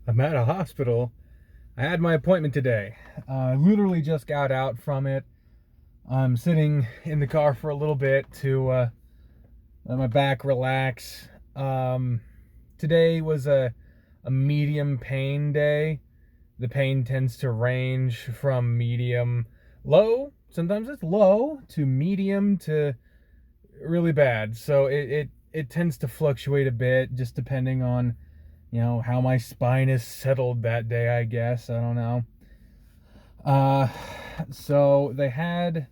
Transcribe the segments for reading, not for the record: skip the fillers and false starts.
I'm at a hospital. I had my appointment today. I literally just got out from it. I'm sitting in the car for a little bit to let my back relax. Today was a medium pain day. The pain tends to range from medium low, sometimes it's low, to medium to really bad. So it tends to fluctuate a bit just depending on how my spine is settled that day, I guess. I don't know. Uh, so they had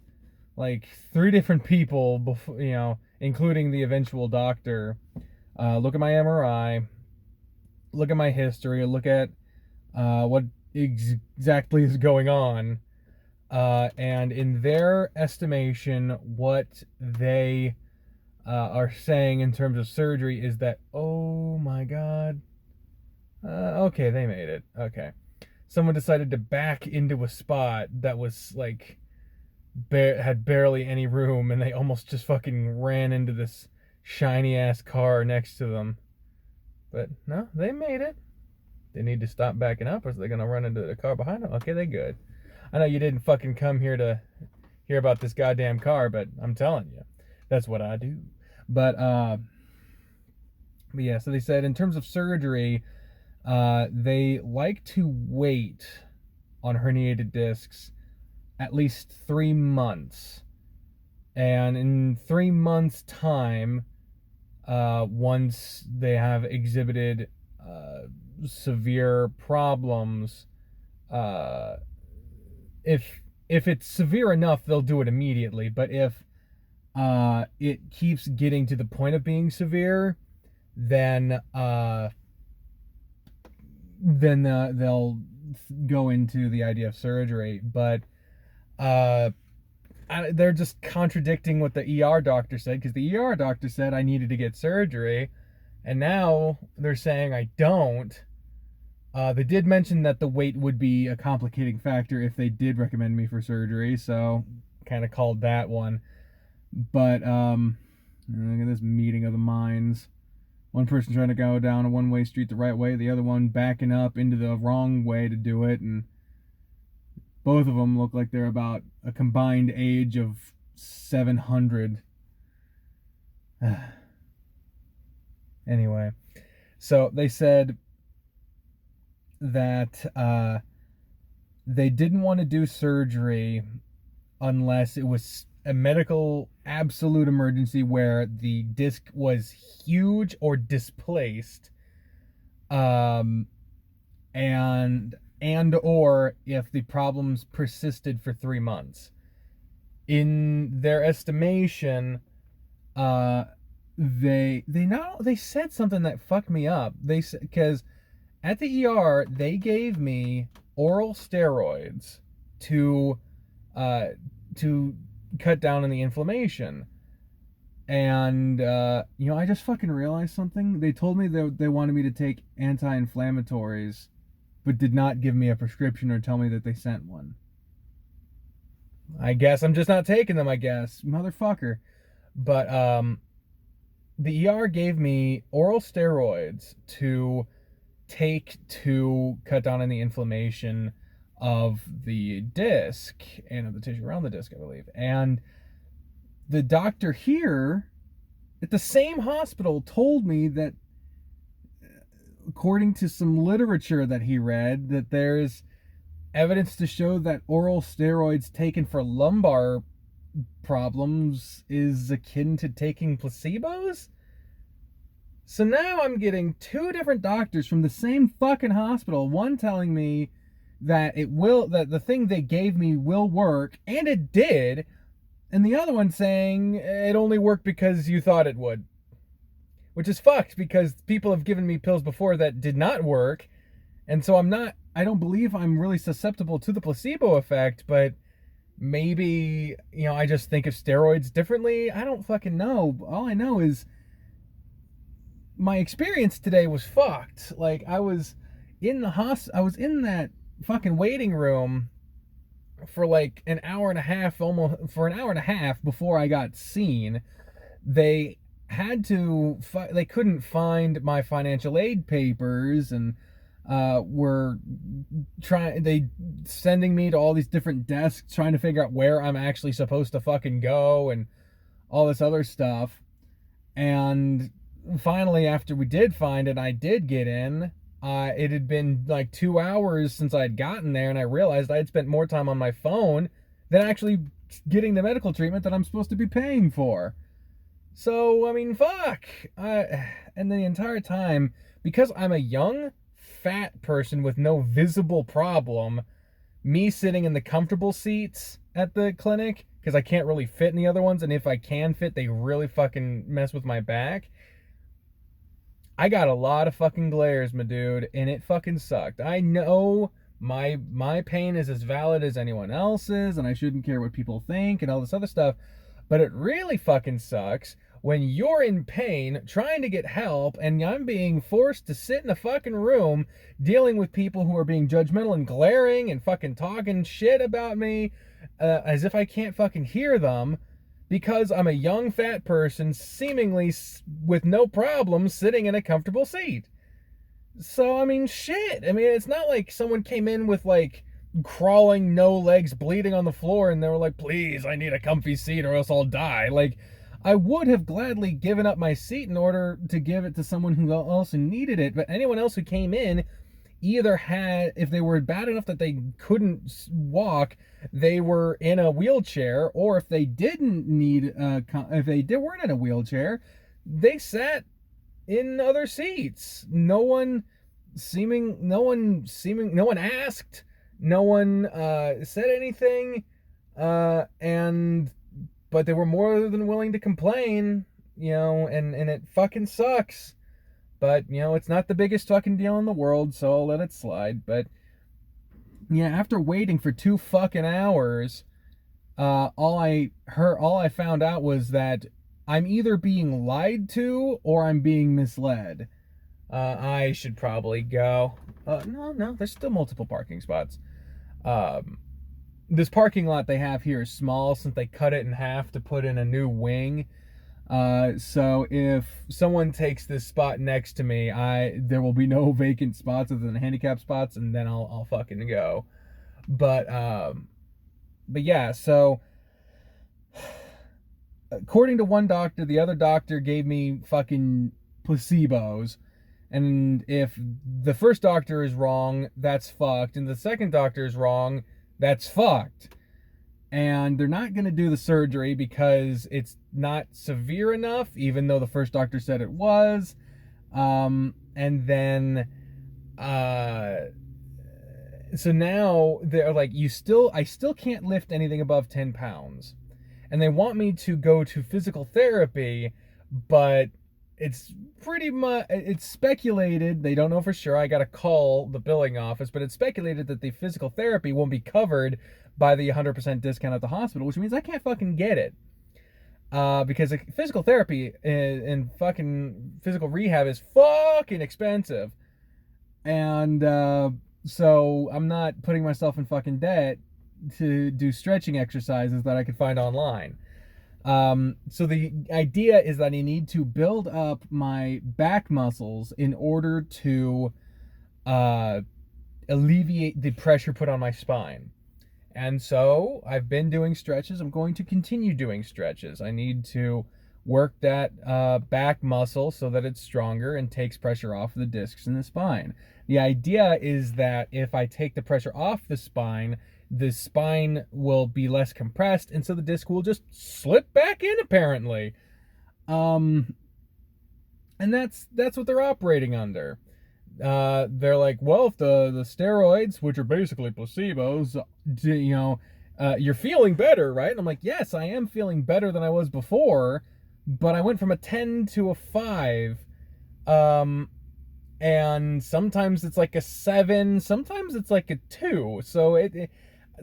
like three different people before, including the eventual doctor, look at my MRI, look at my history, look at what exactly is going on. And in their estimation, what they are saying in terms of surgery is that, oh my God, okay, they made it. Okay. Someone decided to back into a spot that was like had barely any room, and they almost just fucking ran into this shiny ass car next to them. But no, they made it. They need to stop backing up, or they're gonna run into the car behind them. Okay, they good. I know you didn't fucking come here to hear about this goddamn car, but I'm telling you, that's what I do. But yeah, so they said in terms of surgery, they like to wait on herniated discs at least 3 months. And in 3 months' time, once they have exhibited severe problems, uh, if it's severe enough, they'll do it immediately. But if it keeps getting to the point of being severe, then they'll go into the idea of surgery. But they're just contradicting what the ER doctor said, because the ER doctor said I needed to get surgery, and now they're saying I don't. They did mention that the weight would be a complicating factor if they did recommend me for surgery, so kind of called that one. But look at this meeting of the minds. One person trying to go down a one-way street the right way, the other one backing up into the wrong way to do it, and both of them look like they're about a combined age of 700. Anyway, so they said that they didn't want to do surgery unless it was a medical absolute emergency where the disc was huge or displaced, and or if the problems persisted for 3 months. In their estimation, they said something that fucked me up. They said, because at the ER they gave me oral steroids to cut down on the inflammation. And I just fucking realized something. They told me that they wanted me to take anti-inflammatories, but did not give me a prescription or tell me that they sent one. I guess I'm just not taking them, I guess. Motherfucker. But the ER gave me oral steroids to take to cut down on the inflammation of the disc and of the tissue around the disc, I believe. And the doctor here at the same hospital told me that, according to some literature that he read, that there's evidence to show that oral steroids taken for lumbar problems is akin to taking placebos. So now I'm getting two different doctors from the same fucking hospital, one telling me that that the thing they gave me will work, and it did, and the other one saying it only worked because you thought it would. Which is fucked, because people have given me pills before that did not work, and so I don't believe I'm really susceptible to the placebo effect, but maybe, I just think of steroids differently. I don't fucking know. All I know is my experience today was fucked. Like, I was in that fucking waiting room for like an hour and a half, almost for an hour and a half before I got seen. They couldn't find my financial aid papers, and were sending me to all these different desks trying to figure out where I'm actually supposed to fucking go and all this other stuff. And finally, after we did find it, I did get in. It had been like 2 hours since I had gotten there, and I realized I had spent more time on my phone than actually getting the medical treatment that I'm supposed to be paying for. So, I mean, fuck. And the entire time, because I'm a young, fat person with no visible problem, me sitting in the comfortable seats at the clinic, because I can't really fit in the other ones, and if I can fit, they really fucking mess with my back. I got a lot of fucking glares, my dude, and it fucking sucked. I know my pain is as valid as anyone else's, and I shouldn't care what people think and all this other stuff, but it really fucking sucks when you're in pain trying to get help and I'm being forced to sit in a fucking room dealing with people who are being judgmental and glaring and fucking talking shit about me as if I can't fucking hear them, because I'm a young fat person seemingly with no problem sitting in a comfortable seat. So, I mean, shit. I mean, it's not like someone came in with like crawling, no legs, bleeding on the floor, and they were like, please, I need a comfy seat or else I'll die. Like, I would have gladly given up my seat in order to give it to someone who also needed it, but anyone else who came in either had, if they were bad enough that they couldn't walk, they were in a wheelchair, or if they didn't need, if they weren't in a wheelchair, they sat in other seats. No one asked, no one said anything, but they were more than willing to complain, and it fucking sucks. But, it's not the biggest fucking deal in the world, so I'll let it slide. But, yeah, after waiting for 2 fucking hours, all I found out was that I'm either being lied to or I'm being misled. I should probably go. No, there's still multiple parking spots. This parking lot they have here is small since they cut it in half to put in a new wing. So if someone takes this spot next to me, there will be no vacant spots other than handicap spots, and then I'll fucking go. But yeah, so according to one doctor, the other doctor gave me fucking placebos. And if the first doctor is wrong, that's fucked. And the second doctor is wrong, that's fucked. And they're not going to do the surgery because it's not severe enough, even though the first doctor said it was. And then, so now they're like, I still can't lift anything above 10 pounds. And they want me to go to physical therapy, but it's pretty much, it's speculated, they don't know for sure, I gotta call the billing office, but it's speculated that the physical therapy won't be covered by the 100% discount at the hospital, which means I can't fucking get it. Because physical therapy and fucking physical rehab is fucking expensive. And so I'm not putting myself in fucking debt to do stretching exercises that I could find online. So the idea is that I need to build up my back muscles in order to alleviate the pressure put on my spine. And so I've been doing stretches. I'm going to continue doing stretches. I need to work that back muscle so that it's stronger and takes pressure off the discs in the spine. The idea is that if I take the pressure off the spine will be less compressed, and so the disc will just slip back in, apparently. And that's what they're operating under. They're like, well, if the steroids, which are basically placebos, you're feeling better, right? And I'm like, yes, I am feeling better than I was before, but I went from a 10 to a 5. And sometimes it's like a 7, sometimes it's like a 2. So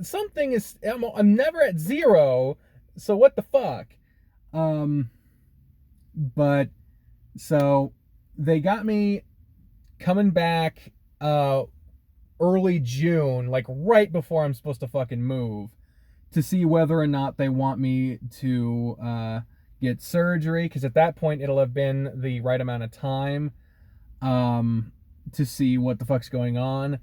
something is, I'm never at 0, so what the fuck? But so they got me coming back early June, like right before I'm supposed to fucking move, to see whether or not they want me to get surgery, because at that point it'll have been the right amount of time. to see what the fuck's going on.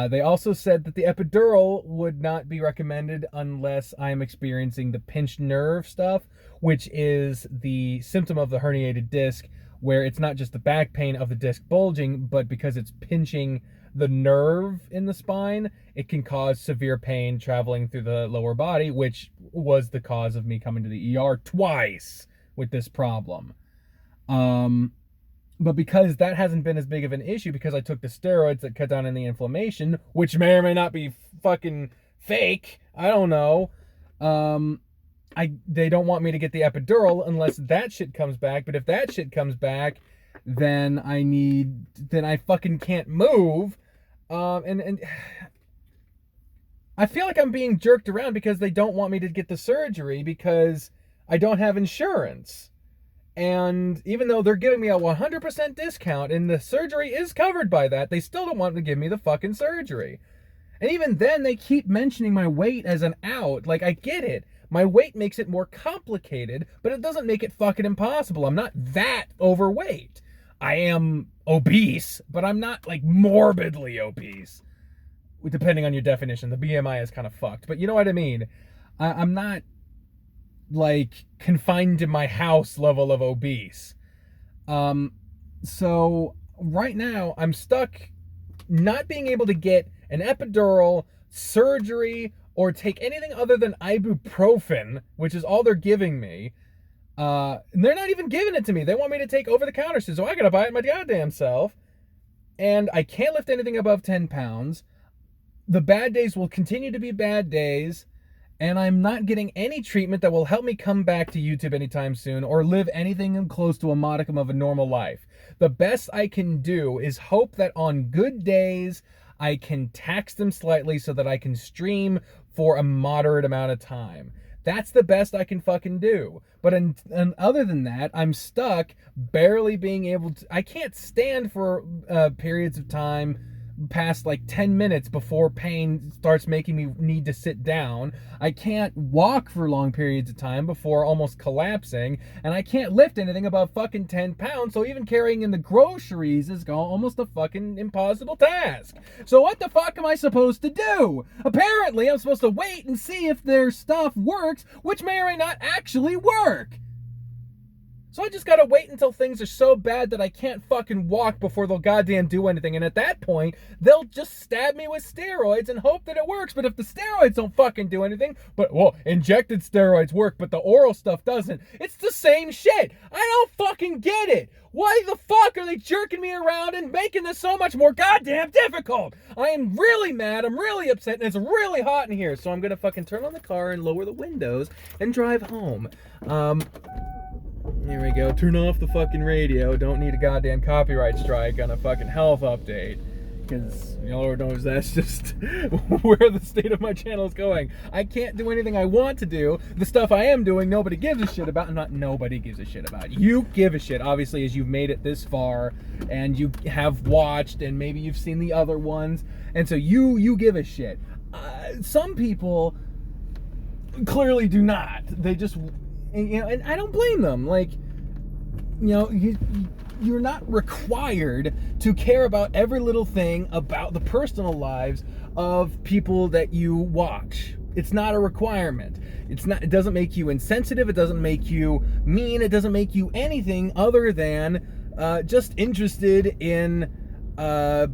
They also said that the epidural would not be recommended unless I'm experiencing the pinched nerve stuff, which is the symptom of the herniated disc, where it's not just the back pain of the disc bulging, but because it's pinching the nerve in the spine, it can cause severe pain traveling through the lower body, which was the cause of me coming to the ER twice with this problem. But because that hasn't been as big of an issue, because I took the steroids that cut down on the inflammation, which may or may not be fucking fake, I don't know. They don't want me to get the epidural unless that shit comes back. But if that shit comes back, then I fucking can't move. And I feel like I'm being jerked around because they don't want me to get the surgery because I don't have insurance. And even though they're giving me a 100% discount and the surgery is covered by that, they still don't want to give me the fucking surgery. And even then, they keep mentioning my weight as an out. Like, I get it. My weight makes it more complicated, but it doesn't make it fucking impossible. I'm not that overweight. I am obese, but I'm not, like, morbidly obese. Depending on your definition. The BMI is kind of fucked. But you know what I mean? I'm not, like, confined to my house level of obese. So right now I'm stuck not being able to get an epidural, surgery, or take anything other than ibuprofen, which is all they're giving me. And they're not even giving it to me. They want me to take over the counter, so I gotta buy it my goddamn self. And I can't lift anything above 10 pounds. The bad days will continue to be bad days. And I'm not getting any treatment that will help me come back to YouTube anytime soon or live anything close to a modicum of a normal life. The best I can do is hope that on good days, I can tax them slightly so that I can stream for a moderate amount of time. That's the best I can fucking do. But other than that, I'm stuck barely being able to... I can't stand for periods of time past like 10 minutes before pain starts making me need to sit down. I can't walk for long periods of time before almost collapsing, and I can't lift anything above fucking 10 pounds, so even carrying in the groceries is almost a fucking impossible task. So what the fuck am I supposed to do? Apparently I'm supposed to wait and see if their stuff works, which may or may not actually work. So I just gotta wait until things are so bad that I can't fucking walk before they'll goddamn do anything. And at that point, they'll just stab me with steroids and hope that it works. But if the steroids don't fucking do anything, injected steroids work, but the oral stuff doesn't. It's the same shit. I don't fucking get it. Why the fuck are they jerking me around and making this so much more goddamn difficult? I am really mad, I'm really upset, and it's really hot in here. So I'm gonna fucking turn on the car and lower the windows and drive home. Here we go. Turn off the fucking radio. Don't need a goddamn copyright strike on a fucking health update. Because, Lord knows that's just where the state of my channel is going. I can't do anything I want to do. The stuff I am doing, nobody gives a shit about. Not nobody gives a shit about. You give a shit, obviously, as you've made it this far. And you have watched, and maybe you've seen the other ones. And so you give a shit. Some people clearly do not. They just... And I don't blame them. Like, you're not required to care about every little thing about the personal lives of people that you watch. It's not a requirement. It doesn't make you insensitive. It doesn't make you mean. It doesn't make you anything other than just interested in the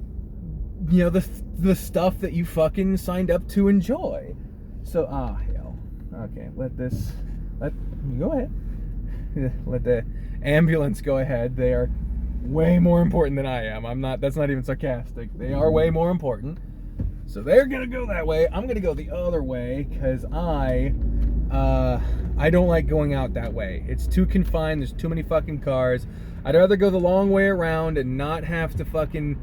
stuff that you fucking signed up to enjoy. So hell. Okay, go ahead. Let the ambulance go ahead. They are way more important than I am. That's not even sarcastic. They are way more important. So they're gonna go that way. I'm gonna go the other way because I don't like going out that way. It's too confined. There's too many fucking cars. I'd rather go the long way around and not have to fucking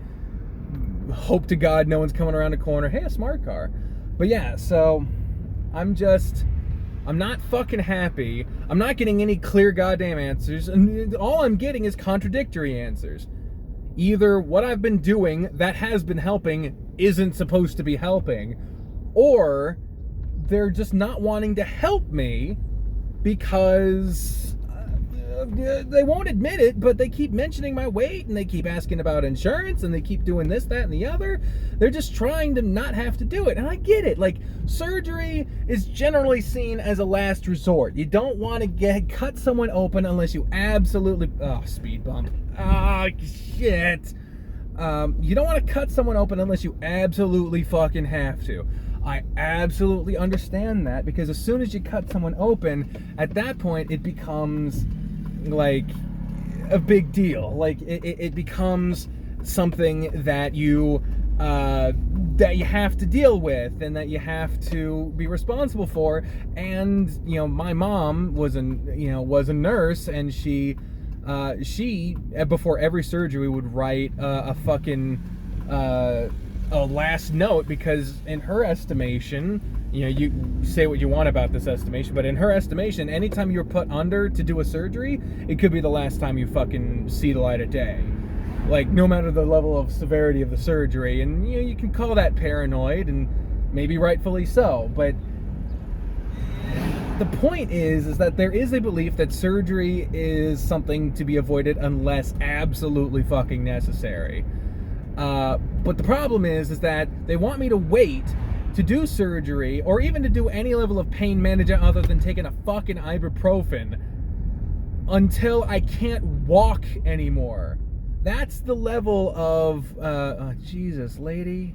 hope to God no one's coming around the corner. Hey, a smart car. But yeah, so I'm not fucking happy. I'm not getting any clear goddamn answers. And all I'm getting is contradictory answers. Either what I've been doing that has been helping isn't supposed to be helping, or they're just not wanting to help me because they won't admit it, but they keep mentioning my weight, and they keep asking about insurance, and they keep doing this, that, and the other. They're just trying to not have to do it, and I get it. Like, surgery is generally seen as a last resort. You don't want to cut someone open unless you absolutely... Oh, speed bump. Oh, shit. You don't want to cut someone open unless you absolutely fucking have to. I absolutely understand that, because as soon as you cut someone open, at that point it becomes like a big deal. Like it becomes something that you have to deal with and that you have to be responsible for. And my mom was a nurse, and she before every surgery would write a fucking a last note, because in her estimation, you say what you want about this estimation, but in her estimation, anytime you're put under to do a surgery, it could be the last time you fucking see the light of day. Like, no matter the level of severity of the surgery. And you can call that paranoid, and maybe rightfully so, but the point is that there is a belief that surgery is something to be avoided unless absolutely fucking necessary. But the problem is that they want me to wait to do surgery, or even to do any level of pain management other than taking a fucking ibuprofen, until I can't walk anymore. That's the level of, oh, Jesus, lady.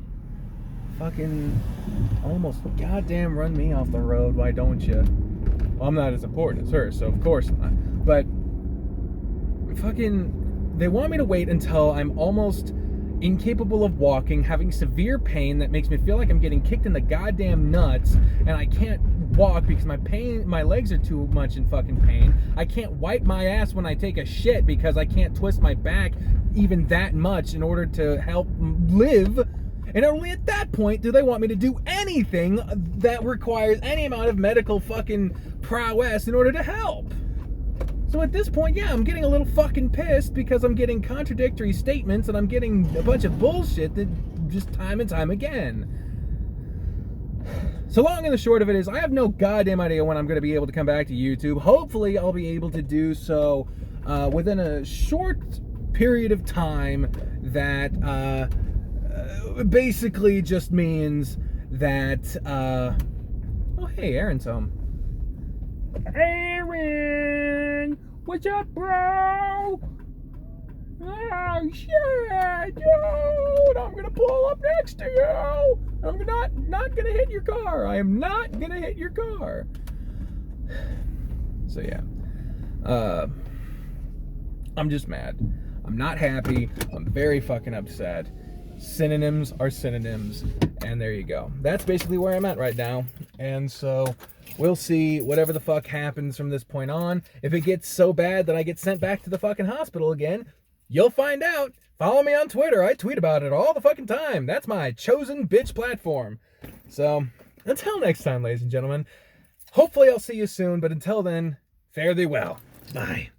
Fucking almost goddamn run me off the road, why don't you? Well, I'm not as important as her, so of course not. But fucking, they want me to wait until I'm almost incapable of walking, having severe pain that makes me feel like I'm getting kicked in the goddamn nuts, and I can't walk because my legs are too much in fucking pain. I can't wipe my ass when I take a shit because I can't twist my back even that much in order to help live. And only at that point do they want me to do anything that requires any amount of medical fucking prowess in order to help. So at this point, yeah, I'm getting a little fucking pissed because I'm getting contradictory statements, and I'm getting a bunch of bullshit that just time and time again. So long and the short of it is, I have no goddamn idea when I'm going to be able to come back to YouTube. Hopefully I'll be able to do so within a short period of time that basically just means that, oh hey, Aaron's home. Aaron! What's up, bro? Oh, shit, dude! I'm gonna pull up next to you! I'm not gonna hit your car. I am not gonna hit your car. So, yeah. I'm just mad. I'm not happy. I'm very fucking upset. Synonyms are synonyms. And there you go. That's basically where I'm at right now. And so we'll see whatever the fuck happens from this point on. If it gets so bad that I get sent back to the fucking hospital again, you'll find out. Follow me on Twitter. I tweet about it all the fucking time. That's my chosen bitch platform. So, until next time, ladies and gentlemen, hopefully I'll see you soon. But until then, fare thee well. Bye.